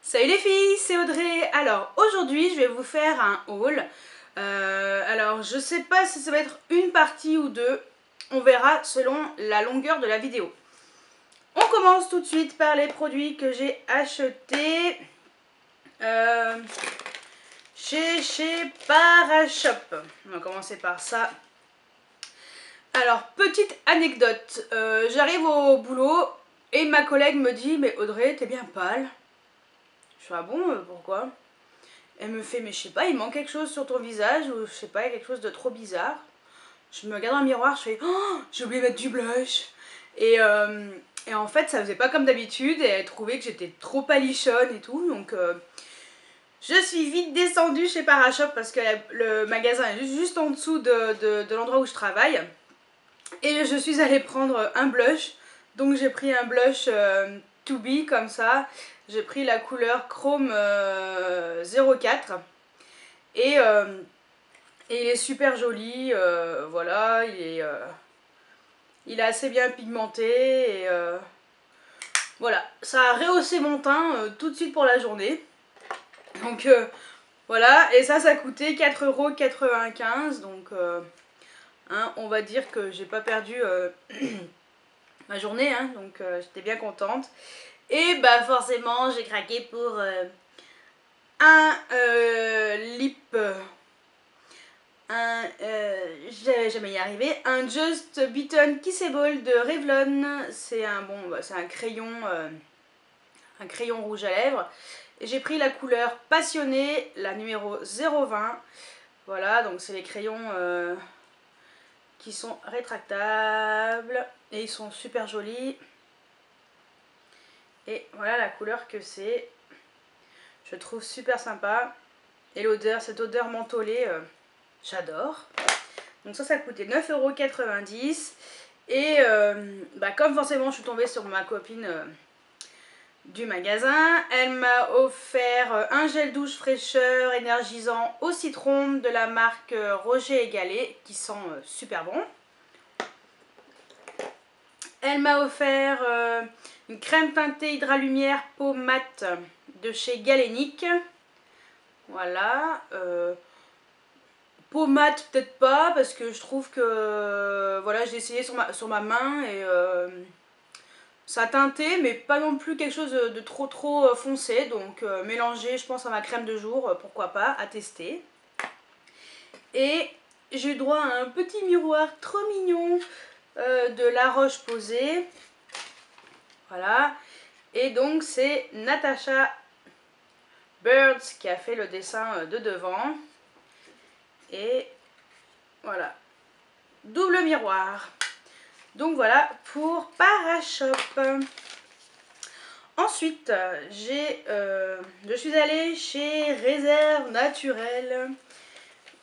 Salut les filles, c'est Audrey. Alors aujourd'hui je vais vous faire un haul. Alors je sais pas si ça va être une partie ou deux, on verra selon la longueur de la vidéo. On commence tout de suite par les produits que j'ai achetés chez Parashop. On va commencer par ça. Alors petite anecdote, j'arrive au boulot et ma collègue me dit mais Audrey t'es bien pâle. Je fais ah bon pourquoi? Elle me fait mais je sais pas, il manque quelque chose sur ton visage ou je sais pas, il y a quelque chose de trop bizarre. Je me regarde dans le miroir, je fais oh j'ai oublié de mettre du blush. Et en fait ça faisait pas comme d'habitude et elle trouvait que j'étais trop palichonne et tout. Donc je suis vite descendue chez Parashop parce que le magasin est juste en dessous de l'endroit où je travaille. Et je suis allée prendre un blush. Donc j'ai pris un blush To Be comme ça. J'ai pris la couleur Chrome 04. Et il est super joli. Voilà, il est assez bien pigmenté. Et voilà, ça a rehaussé mon teint tout de suite pour la journée. Donc voilà, et ça coûtait 4,95 €. Donc hein, on va dire que j'ai pas perdu ma journée, hein, donc j'étais bien contente. Et bah forcément j'ai craqué pour un lip, j'avais jamais y arrivé, un Just Beaten Kissable de Revlon. C'est un bon, bah, c'est un crayon rouge à lèvres. Et j'ai pris la couleur Passionnée, la numéro 020. Voilà, donc c'est les crayons qui sont rétractables et ils sont super jolis. Et voilà la couleur que c'est. Je trouve super sympa. Et l'odeur, cette odeur mentholée, j'adore. Donc ça coûtait 9,90 €. Et bah comme forcément je suis tombée sur ma copine du magasin, elle m'a offert un gel douche fraîcheur énergisant au citron de la marque Roger et Gallet qui sent super bon. Elle m'a offert une crème teintée Hydralumière peau mate de chez Galénic. Voilà. Peau mate peut-être pas parce que je trouve que voilà, j'ai essayé sur ma main et ça a teinté mais pas non plus quelque chose de trop foncé. Donc mélanger je pense à ma crème de jour, pourquoi pas, à tester. Et j'ai eu droit à un petit miroir trop mignon de La Roche-Posay. Voilà. Et donc c'est Natasha Birds qui a fait le dessin de devant. Et voilà. Double miroir. Donc voilà pour Parashop. Ensuite, je suis allée chez Réserve Naturelle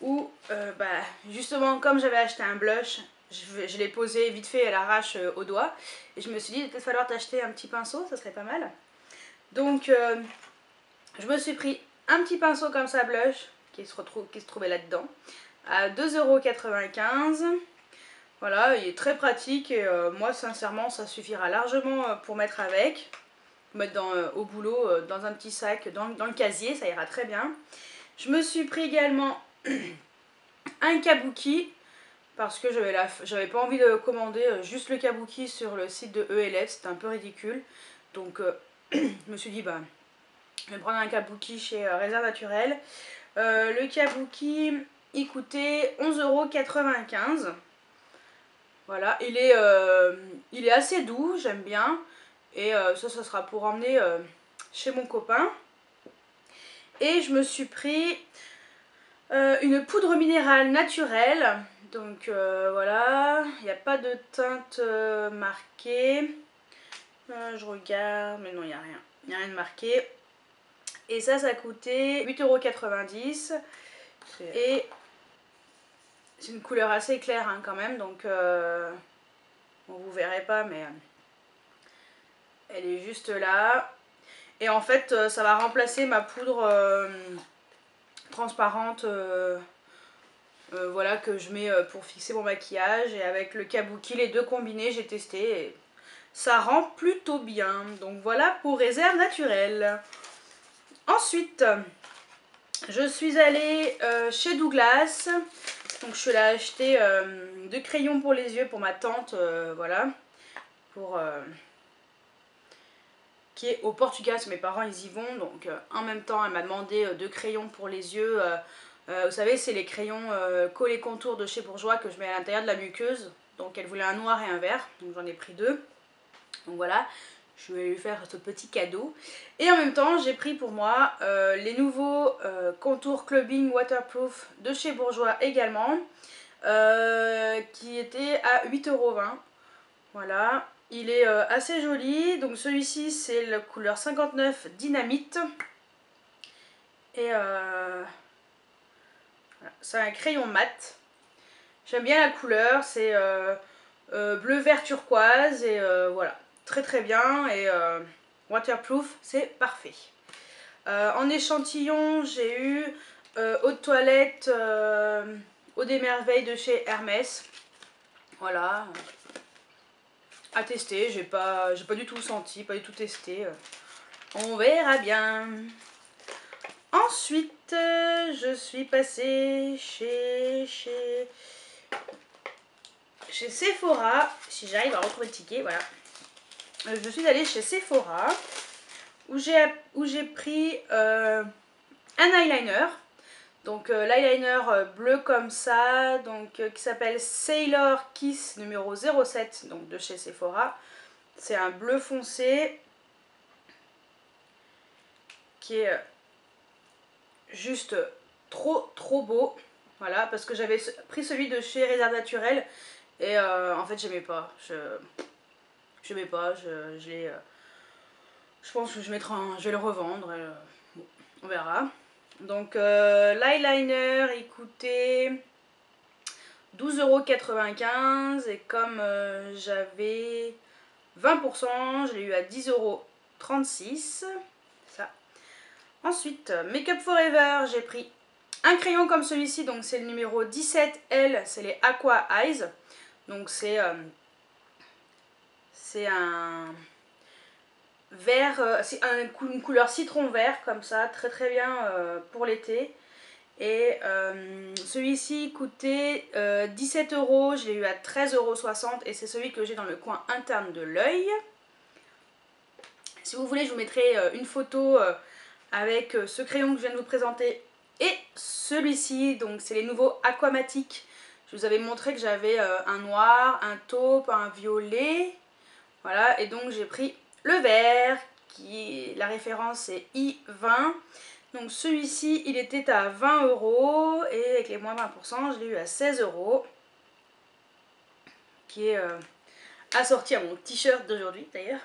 où bah, justement comme j'avais acheté un blush, je l'ai posé vite fait à l'arrache au doigt et je me suis dit il va peut-être falloir t'acheter un petit pinceau, ça serait pas mal. Donc je me suis pris un petit pinceau comme ça blush qui se trouvait là-dedans à 2,95 €. Voilà, il est très pratique et moi sincèrement ça suffira largement pour mettre avec. Mettre au boulot dans un petit sac, dans le casier, ça ira très bien. Je me suis pris également un kabuki parce que j'avais pas envie de commander juste le kabuki sur le site de ELF, c'était un peu ridicule. Donc je me suis dit bah je vais prendre un kabuki chez Réserve Naturelle. Le kabuki il coûtait 11,95 €. Voilà, il est assez doux, j'aime bien. Et ça sera pour emmener chez mon copain. Et je me suis pris une poudre minérale naturelle. Donc voilà, il n'y a pas de teinte marquée. Je regarde, mais non, il n'y a rien. Il n'y a rien de marqué. Et ça coûtait 8,90 €. Et c'est une couleur assez claire hein, quand même. Donc bon, vous verrez pas, mais elle est juste là. Et en fait, ça va remplacer ma poudre transparente voilà, que je mets pour fixer mon maquillage. Et avec le kabuki, les deux combinés, j'ai testé. Et ça rend plutôt bien. Donc voilà pour Réserve Naturelle. Ensuite, je suis allée chez Douglas. Donc je suis allée acheter 2 crayons pour les yeux pour ma tante, voilà. Qui est au Portugal, mes parents ils y vont. Donc en même temps, elle m'a demandé 2 crayons pour les yeux. Vous savez, c'est les crayons collés contours de chez Bourjois que je mets à l'intérieur de la muqueuse. Donc elle voulait un noir et un vert, donc j'en ai pris 2. Donc voilà, je vais lui faire ce petit cadeau. Et en même temps, j'ai pris pour moi les nouveaux contours clubbing waterproof de chez Bourjois également, qui étaient à 8,20 €. Voilà, il est assez joli. Donc celui-ci, c'est la couleur 59 Dynamite. Et voilà, c'est un crayon mat. J'aime bien la couleur, c'est bleu vert turquoise et voilà, très bien et waterproof, c'est parfait. En échantillon, j'ai eu eau de toilette eau des merveilles de chez Hermès. Voilà, à tester, j'ai pas du tout senti, pas du tout testé. On verra bien. Ensuite, je suis passée chez Sephora, si j'arrive à retrouver le ticket, voilà. Je suis allée chez Sephora, où j'ai pris un eyeliner. Donc l'eyeliner bleu comme ça, donc qui s'appelle Sailor Kiss numéro 07, donc de chez Sephora. C'est un bleu foncé qui est juste trop beau. Voilà, parce que j'avais pris celui de chez Réserve Naturelle et en fait j'aimais pas. J'aimais pas, je pense que je vais le revendre. Bon, on verra. Donc l'eyeliner il coûtait 12,95 € et comme j'avais 20%, je l'ai eu à 10,36 €. Ça. Ensuite, Make Up Forever, j'ai pris un crayon comme celui-ci, donc c'est le numéro 17L, c'est les Aqua Eyes. Donc c'est un vert, c'est une couleur citron vert comme ça, très bien pour l'été. Et celui-ci coûtait 17 €, je l'ai eu à 13,60 € et c'est celui que j'ai dans le coin interne de l'œil. Si vous voulez, je vous mettrai une photo avec ce crayon que je viens de vous présenter et celui-ci, donc c'est les nouveaux Aquamatic. Je vous avais montré que j'avais un noir, un taupe, un violet, voilà, et donc j'ai pris le vert, la référence est I20. Donc celui-ci, il était à 20 € et avec les moins 20%, je l'ai eu à 16 €, qui est assorti à mon t-shirt d'aujourd'hui d'ailleurs.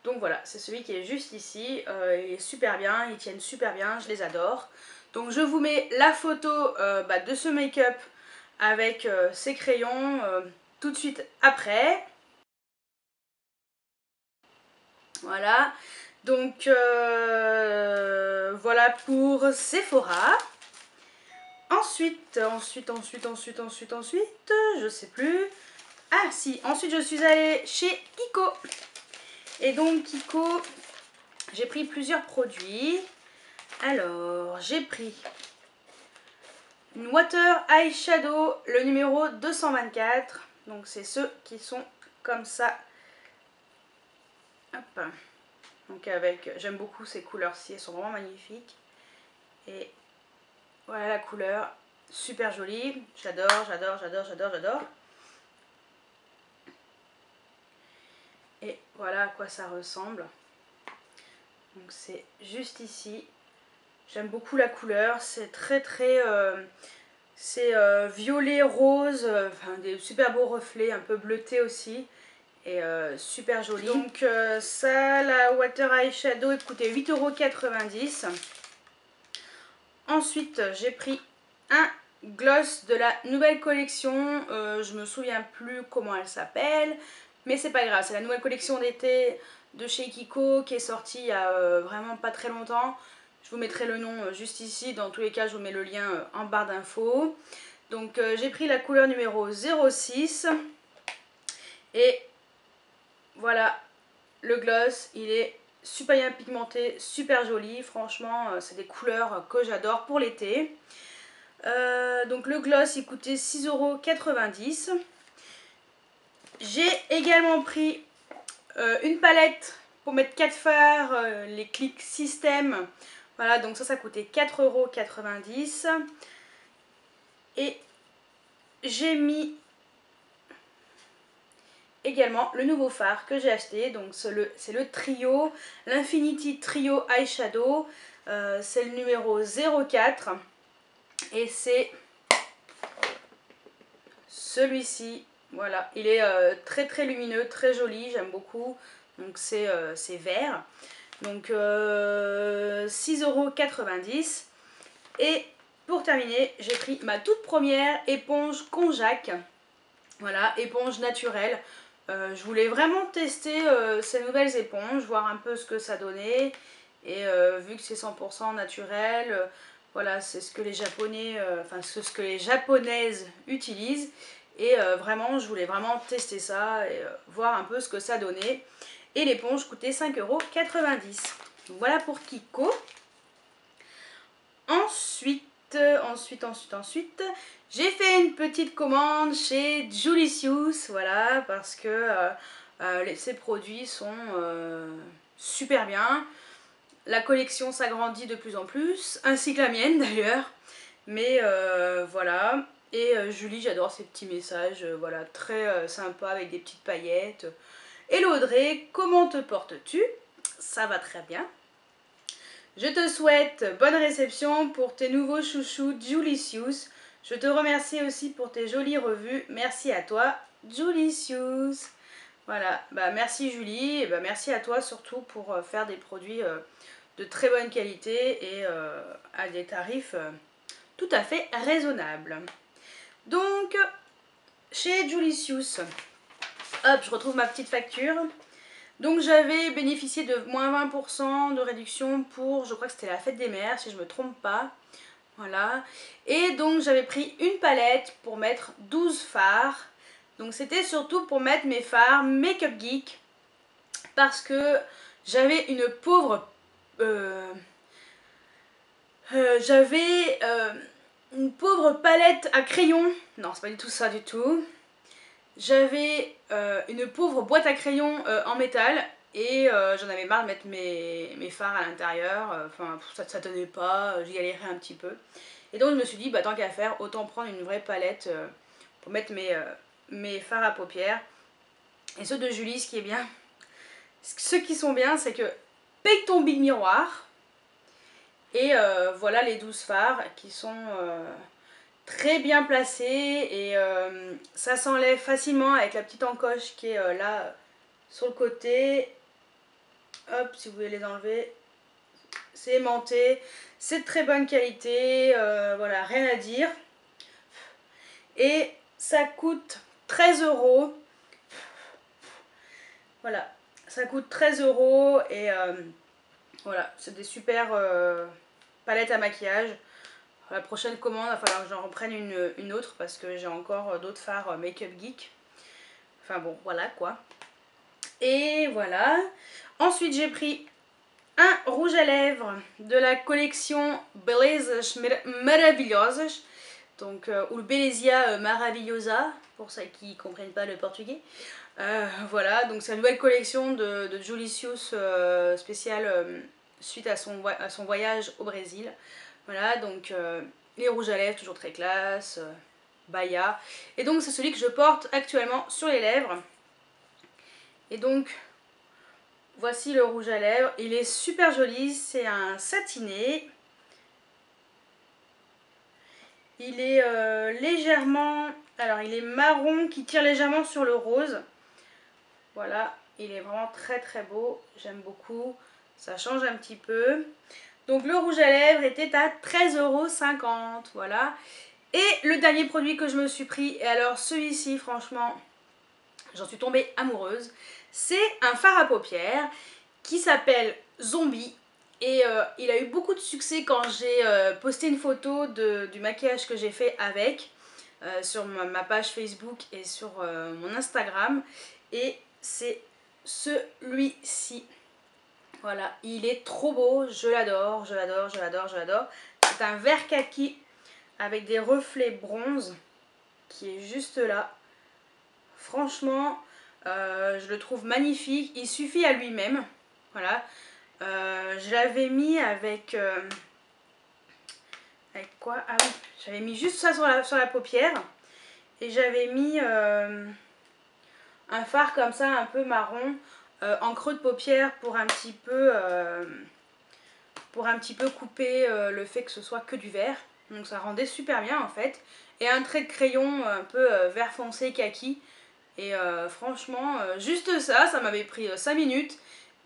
Donc voilà, c'est celui qui est juste ici, il est super bien, ils tiennent super bien, je les adore. Donc je vous mets la photo de ce make-up avec ces crayons tout de suite après. Voilà, donc voilà pour Sephora. Ensuite, je sais plus. Ah si, ensuite je suis allée chez Kiko. Et donc Kiko, j'ai pris plusieurs produits. Alors, j'ai pris une Water Eyeshadow, le numéro 224. Donc c'est ceux qui sont comme ça. Hop. Donc j'aime beaucoup ces couleurs-ci, elles sont vraiment magnifiques. Et voilà la couleur, super jolie. J'adore. Et voilà à quoi ça ressemble. Donc c'est juste ici. J'aime beaucoup la couleur, c'est c'est violet, rose, enfin des super beaux reflets, un peu bleuté aussi. Et super joli. Donc ça, la Water Eyeshadow, elle coûtait 8,90 €. Ensuite, j'ai pris un gloss de la nouvelle collection. Je me souviens plus comment elle s'appelle, mais c'est pas grave. C'est la nouvelle collection d'été de chez Kiko qui est sortie il y a vraiment pas très longtemps. Je vous mettrai le nom juste ici. Dans tous les cas, je vous mets le lien en barre d'infos. Donc j'ai pris la couleur numéro 06. Et voilà, le gloss, il est super bien pigmenté, super joli. Franchement, c'est des couleurs que j'adore pour l'été. Donc le gloss il coûtait 6,90 €. J'ai également pris une palette pour mettre 4 fards, les Click System. Voilà, donc ça coûtait 4,90 €. Et j'ai mis également le nouveau fard que j'ai acheté. Donc c'est le trio, l'Infinity Trio Eyeshadow. C'est le numéro 04. Et c'est celui-ci. Voilà, il est très très lumineux, très joli, j'aime beaucoup. Donc c'est vert. Donc 6,90 €. Et pour terminer, j'ai pris ma toute première éponge Konjac. Voilà, éponge naturelle. Je voulais vraiment tester ces nouvelles éponges, voir un peu ce que ça donnait. Et vu que c'est 100% naturel, voilà, c'est ce que les Japonais, enfin ce que les Japonaises utilisent. Et vraiment, je voulais vraiment tester ça et voir un peu ce que ça donnait. Et l'éponge coûtait 5,90 €. Donc voilà pour Kiko. Ensuite, j'ai fait une petite commande chez Julicious, voilà, parce que ces produits sont super bien. La collection s'agrandit de plus en plus, ainsi que la mienne d'ailleurs. Mais voilà, et Julie, j'adore ces petits messages, voilà, très sympa avec des petites paillettes. Hello Audrey, comment te portes-tu? Ça va très bien. Je te souhaite bonne réception pour tes nouveaux chouchous Julicious. Je te remercie aussi pour tes jolies revues. Merci à toi, Julicious. Voilà, bah merci Julie, et bah merci à toi surtout pour faire des produits de très bonne qualité et à des tarifs tout à fait raisonnables. Donc, chez Julicious, hop, je retrouve ma petite facture. Donc j'avais bénéficié de moins 20% de réduction pour, je crois que c'était la fête des mères, si je ne me trompe pas. Voilà. Et donc j'avais pris une palette pour mettre 12 fards. Donc c'était surtout pour mettre mes fards Make-up Geek. Parce que j'avais une pauvre... une pauvre palette à crayons. Non, c'est pas du tout ça du tout. J'avais une pauvre boîte à crayons en métal et j'en avais marre de mettre mes fards à l'intérieur. Enfin, ça tenait pas, j'y galérais un petit peu. Et donc je me suis dit, bah tant qu'à faire, autant prendre une vraie palette pour mettre mes fards à paupières. Et ceux de Julie, ce qui est bien, ceux qui sont bien, c'est que paye ton big miroir. Et voilà les 12 fards qui sont... très bien placé et ça s'enlève facilement avec la petite encoche qui est là sur le côté. Hop, si vous voulez les enlever, c'est aimanté, c'est de très bonne qualité, voilà, rien à dire. Et ça coûte 13 €. Voilà, ça coûte 13 € et voilà, c'est des super palettes à maquillage. La prochaine commande, il va falloir que j'en reprenne une autre parce que j'ai encore d'autres fards Make-up Geek. Enfin bon, voilà quoi. Et voilà. Ensuite, j'ai pris un rouge à lèvres de la collection Belezas Maravilhosas. Donc, ou le Belezia Maravilhosa, pour ceux qui ne comprennent pas le portugais. Voilà, donc c'est une nouvelle collection de Julicious spéciale suite à son voyage au Brésil. Voilà, donc les rouges à lèvres, toujours très classe, Baya. Et donc c'est celui que je porte actuellement sur les lèvres. Et donc, voici le rouge à lèvres. Il est super joli, c'est un satiné. Il est légèrement... Alors, il est marron qui tire légèrement sur le rose. Voilà, il est vraiment très très beau. J'aime beaucoup. Ça change un petit peu. Donc le rouge à lèvres était à 13,50 €, voilà. Et le dernier produit que je me suis pris, et alors celui-ci franchement, j'en suis tombée amoureuse, c'est un fard à paupières qui s'appelle Zombie. Et il a eu beaucoup de succès quand j'ai posté une photo du maquillage que j'ai fait avec, sur ma page Facebook et sur mon Instagram. Et c'est celui-ci. Voilà, il est trop beau, je l'adore, je l'adore, je l'adore, je l'adore. C'est un vert kaki avec des reflets bronze qui est juste là. Franchement, je le trouve magnifique. Il suffit à lui-même. Voilà. Je l'avais mis avec... avec quoi? Ah oui, j'avais mis juste ça sur la paupière. Et j'avais mis un fard comme ça, un peu marron, en creux de paupière pour un petit peu couper le fait que ce soit que du vert. Donc ça rendait super bien en fait. Et un trait de crayon un peu vert foncé kaki. Et franchement, juste ça m'avait pris 5 minutes.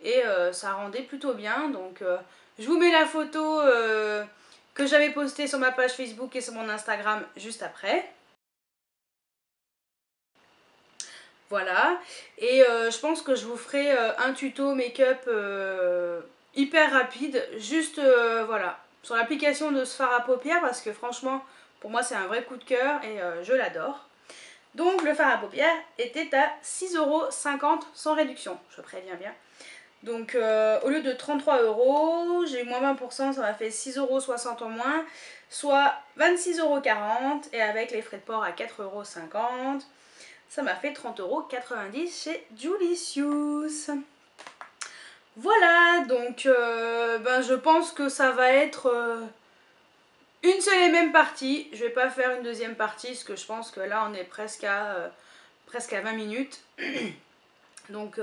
Et ça rendait plutôt bien. Donc je vous mets la photo que j'avais postée sur ma page Facebook et sur mon Instagram juste après. Voilà, et je pense que je vous ferai un tuto make-up hyper rapide, juste voilà, sur l'application de ce fard à paupières parce que franchement, pour moi c'est un vrai coup de cœur et je l'adore. Donc le fard à paupières était à 6,50 € sans réduction, je préviens bien. Donc au lieu de 33 €, j'ai eu moins 20%, ça m'a fait 6,60 € en moins, soit 26,40 € et avec les frais de port à 4,50 €. Ça m'a fait 30,90 € chez Julicious. Voilà, donc je pense que ça va être une seule et même partie. Je vais pas faire une deuxième partie parce que je pense que là on est presque à 20 minutes. Donc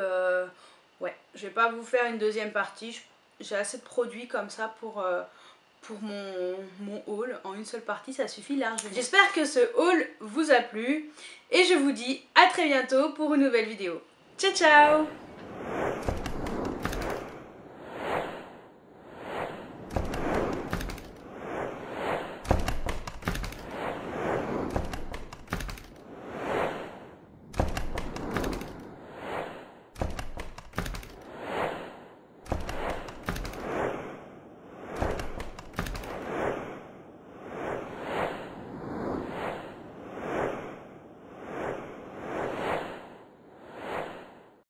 ouais, je vais pas vous faire une deuxième partie. J'ai assez de produits comme ça pour mon haul en une seule partie, ça suffit largement. J'espère que ce haul vous a plu et je vous dis à très bientôt pour une nouvelle vidéo. Ciao ciao!